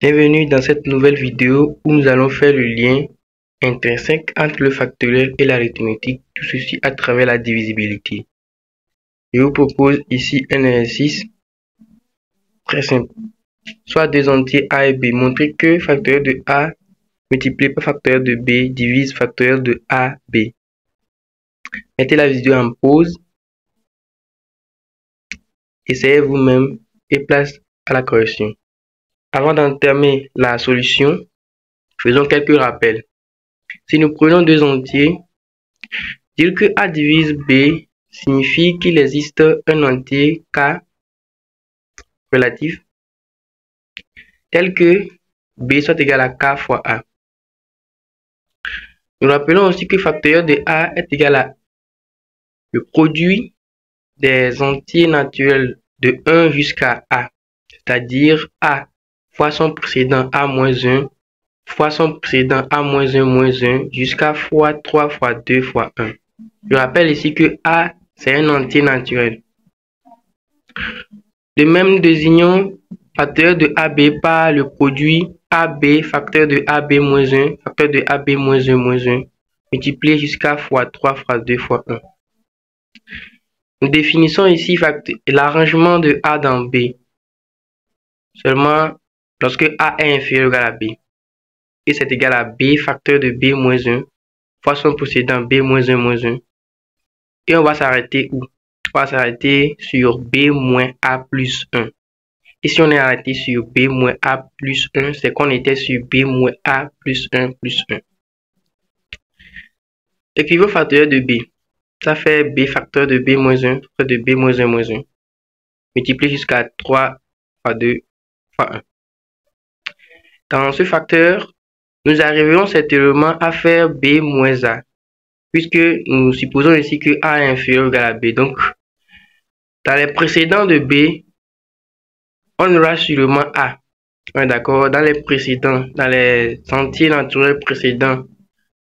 Bienvenue dans cette nouvelle vidéo où nous allons faire le lien intrinsèque entre le factoriel et l'arithmétique, tout ceci à travers la divisibilité. Je vous propose ici un exercice très simple. Soit deux entiers A et B. Montrer que factoriel de A multiplié par factoriel de B divise factoriel de AB. Mettez la vidéo en pause. Essayez vous-même et place à la correction. Avant d'entamer la solution, faisons quelques rappels. Si nous prenons deux entiers, dire que A divise B signifie qu'il existe un entier K relatif tel que B soit égal à K fois A. Nous rappelons aussi que factoriel de A est égal à le produit des entiers naturels de 1 jusqu'à A, c'est-à-dire A fois son précédent A-1 fois son précédent A-1 moins 1 jusqu'à fois 3 fois 2 fois 1. Je rappelle ici que A, c'est un entier naturel. De même, nous désignons facteur de AB par le produit AB, facteur de AB moins 1, facteur de AB moins 1 moins 1, multiplié jusqu'à fois 3 fois 2 fois 1. Nous définissons ici l'arrangement de A dans B seulement lorsque A est inférieur à B. Et c'est égal à B facteur de B moins 1 fois son précédent B moins 1 moins 1. Et on va s'arrêter où? On va s'arrêter sur B moins A plus 1. Et si on est arrêté sur B moins A plus 1, c'est qu'on était sur B moins A plus 1 plus 1. Écrivons factoriel de B. Ça fait B facteur de B moins 1, facteur de B moins 1 moins 1. Multiplié jusqu'à 3 fois 2 fois 1. Dans ce facteur, nous arriverons certainement à faire B moins A, puisque nous supposons ici que A est inférieur à B. Donc, dans les précédents de B, on aura sûrement A. D'accord? Dans les précédents, dans les entiers naturels précédents,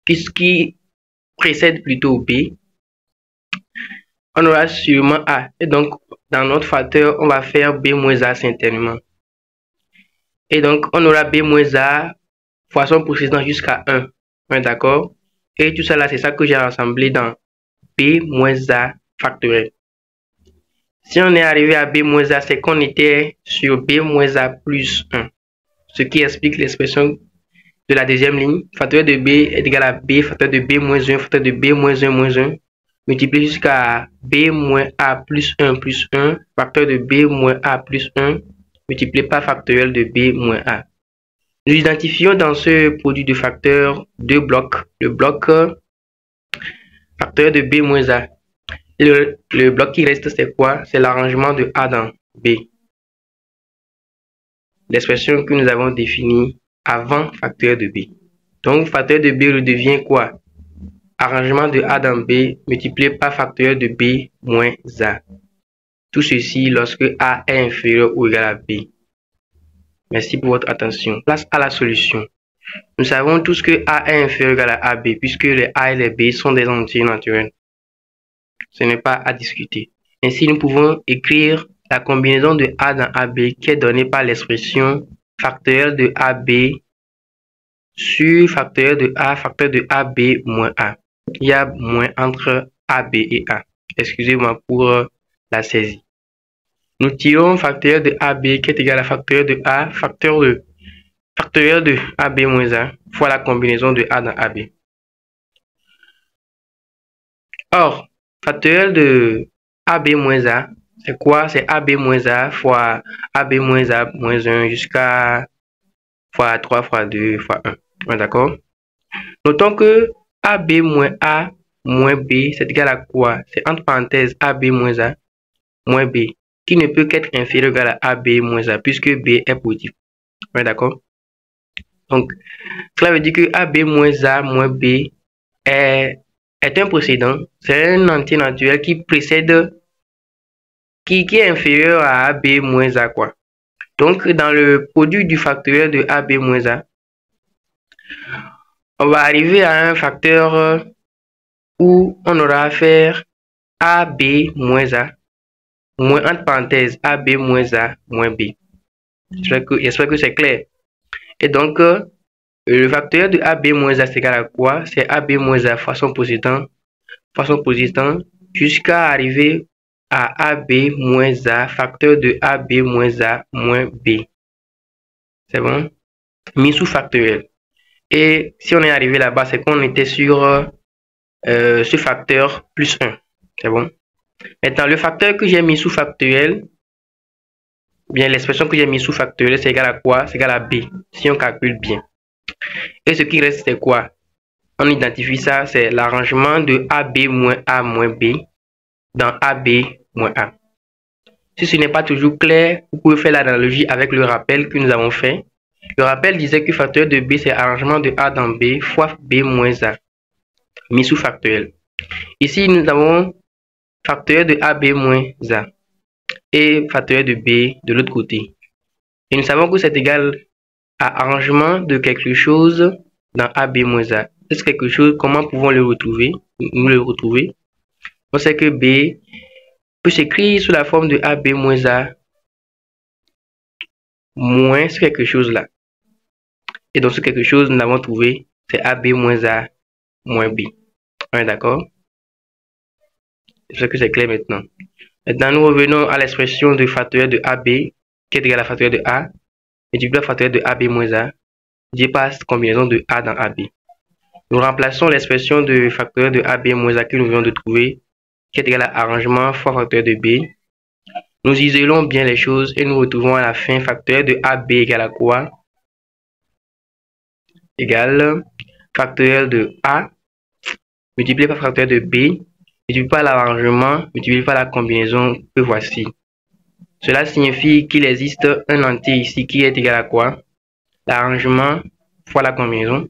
qui précèdent plutôt B, on aura sûrement A. Et donc, dans notre facteur, on va faire B moins A certainement. Et donc, on aura B moins A fois son précédent jusqu'à 1. D'accord? Et tout ça là, c'est ça que j'ai rassemblé dans B moins A factoriel. Si on est arrivé à B moins A, c'est qu'on était sur B moins A plus 1. Ce qui explique l'expression de la deuxième ligne. Factoriel de B est égal à B, factoriel de B moins 1, factoriel de B moins 1 moins 1, multiplié jusqu'à B moins A plus 1, factoriel de B moins A plus 1, multiplié par factoriel de B moins A. Nous identifions dans ce produit de facteurs deux blocs. Le bloc factoriel de B moins A. Le bloc qui reste, c'est quoi? C'est l'arrangement de A dans B. L'expression que nous avons définie avant factoriel de B. Donc, factoriel de B redevient quoi? Arrangement de A dans B multiplié par factoriel de B moins A. Tout ceci lorsque A est inférieur ou égal à B. Merci pour votre attention. Place à la solution. Nous savons tous que A est inférieur à AB puisque les A et les B sont des entiers naturels. Ce n'est pas à discuter. Ainsi, nous pouvons écrire la combinaison de A dans AB qui est donnée par l'expression factoriel de AB sur factoriel de A, factoriel de AB moins A. Il y a moins entre AB et A. Excusez-moi pour la saisie. Nous tirons factoriel de AB qui est égal à factoriel de A, factoriel de AB moins A fois la combinaison de A dans AB. Or, factoriel de AB moins A, c'est quoi? C'est AB moins A fois AB moins A moins 1 jusqu'à fois 3 fois 2 fois 1. D'accord? Notons que AB moins A moins B, c'est égal à quoi? C'est entre parenthèses AB moins A moins B, qui ne peut qu'être inférieur à AB moins A, puisque B est positif. D'accord? Donc, cela veut dire que AB moins A moins B est un précédent. C'est un entier naturel qui précède, qui est inférieur à AB moins A, quoi. Donc, dans le produit du factoriel de AB moins A, on va arriver à un facteur où on aura à faire AB moins A, moins entre parenthèses AB moins A moins B. J'espère que c'est clair. Et donc, le facteur de AB moins A c'est égal à quoi? C'est AB moins A fois son positant jusqu'à arriver à AB moins A, facteur de AB moins A moins B. C'est bon? Mis sous factoriel. Et si on est arrivé là-bas, c'est qu'on était sur ce facteur plus 1. C'est bon? Maintenant, le facteur que j'ai mis sous factoriel, bien l'expression que j'ai mis sous factoriel, c'est égal à quoi? C'est égal à B, si on calcule bien. Et ce qui reste, c'est quoi? On identifie ça, c'est l'arrangement de AB moins A moins B dans AB moins A. Si ce n'est pas toujours clair, vous pouvez faire l'analogie avec le rappel que nous avons fait. Le rappel disait que facteur de B, c'est arrangement de A dans B fois B moins A, mis sous factoriel. Ici, nous avons facteur de AB moins A et facteur de B de l'autre côté. Et nous savons que c'est égal à arrangement de quelque chose dans AB moins A. C'est quelque chose, comment pouvons le retrouver? Nous le retrouver. On sait que B peut s'écrire sous la forme de AB moins A moins quelque chose là. Et dans ce quelque chose, nous l'avons trouvé, c'est AB moins A moins B. On est d'accord? J'espère que c'est clair maintenant. Maintenant, nous revenons à l'expression de facteur de AB qui est égal à facteur de A multiplié par facteur de AB moins A divisé par combinaison de A dans AB. Nous remplaçons l'expression de facteur de AB moins A que nous venons de trouver qui est égal à arrangement fois facteur de B. Nous isolons bien les choses et nous retrouvons à la fin facteur de AB égale à quoi? Égale facteur de A multiplié par facteur de B multiplié par l'arrangement multiplié par la combinaison que voici. Cela signifie qu'il existe un entier ici qui est égal à quoi? L'arrangement fois la combinaison,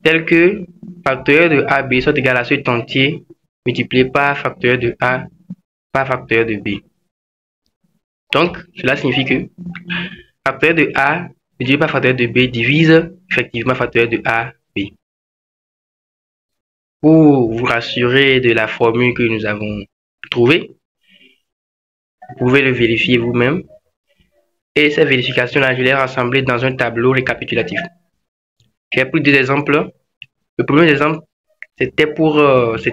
tel que facteur de AB soit égal à cet entier multiplié par facteur de A par facteur de B. Donc, cela signifie que facteur de A multiplié par facteur de B divise effectivement facteur de A, B. Pour vous rassurer de la formule que nous avons trouvée, vous pouvez le vérifier vous-même. Et ces vérifications-là, je les ai rassemblées dans un tableau récapitulatif. J'ai pris deux exemples. Le premier exemple, c'était pour A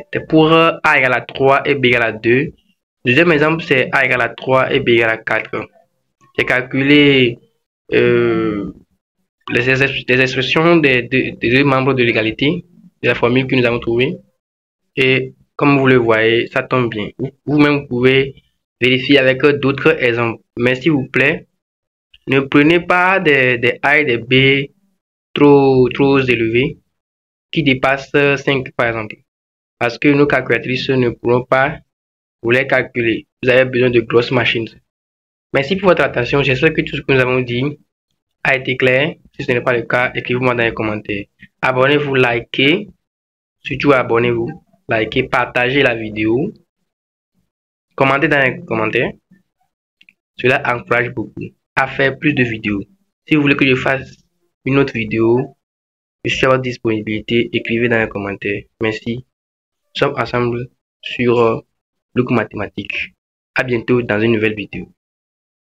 égale à 3 et B égale à 2. Le deuxième exemple, c'est A égale à 3 et B égale à 4. J'ai calculé les expressions des deux membres de l'égalité, de la formule que nous avons trouvée. Et comme vous le voyez, ça tombe bien. Vous-même, vous pouvez vérifier avec d'autres exemples. Mais s'il vous plaît, ne prenez pas des A et des B trop élevés qui dépassent 5 par exemple. Parce que nos calculatrices ne pourront pas vous les calculer. Vous avez besoin de grosses machines. Merci pour votre attention. J'espère que tout ce que nous avons dit a été clair. Si ce n'est pas le cas, écrivez-moi dans les commentaires. Abonnez-vous, likez. Surtout abonnez-vous, likez, partagez la vidéo. Commentez dans les commentaires. Cela encourage beaucoup à faire plus de vidéos. Si vous voulez que je fasse une autre vidéo, je suis à votre disponibilité. Écrivez dans les commentaires. Merci. Nous sommes ensemble sur Look Mathématiques. À bientôt dans une nouvelle vidéo.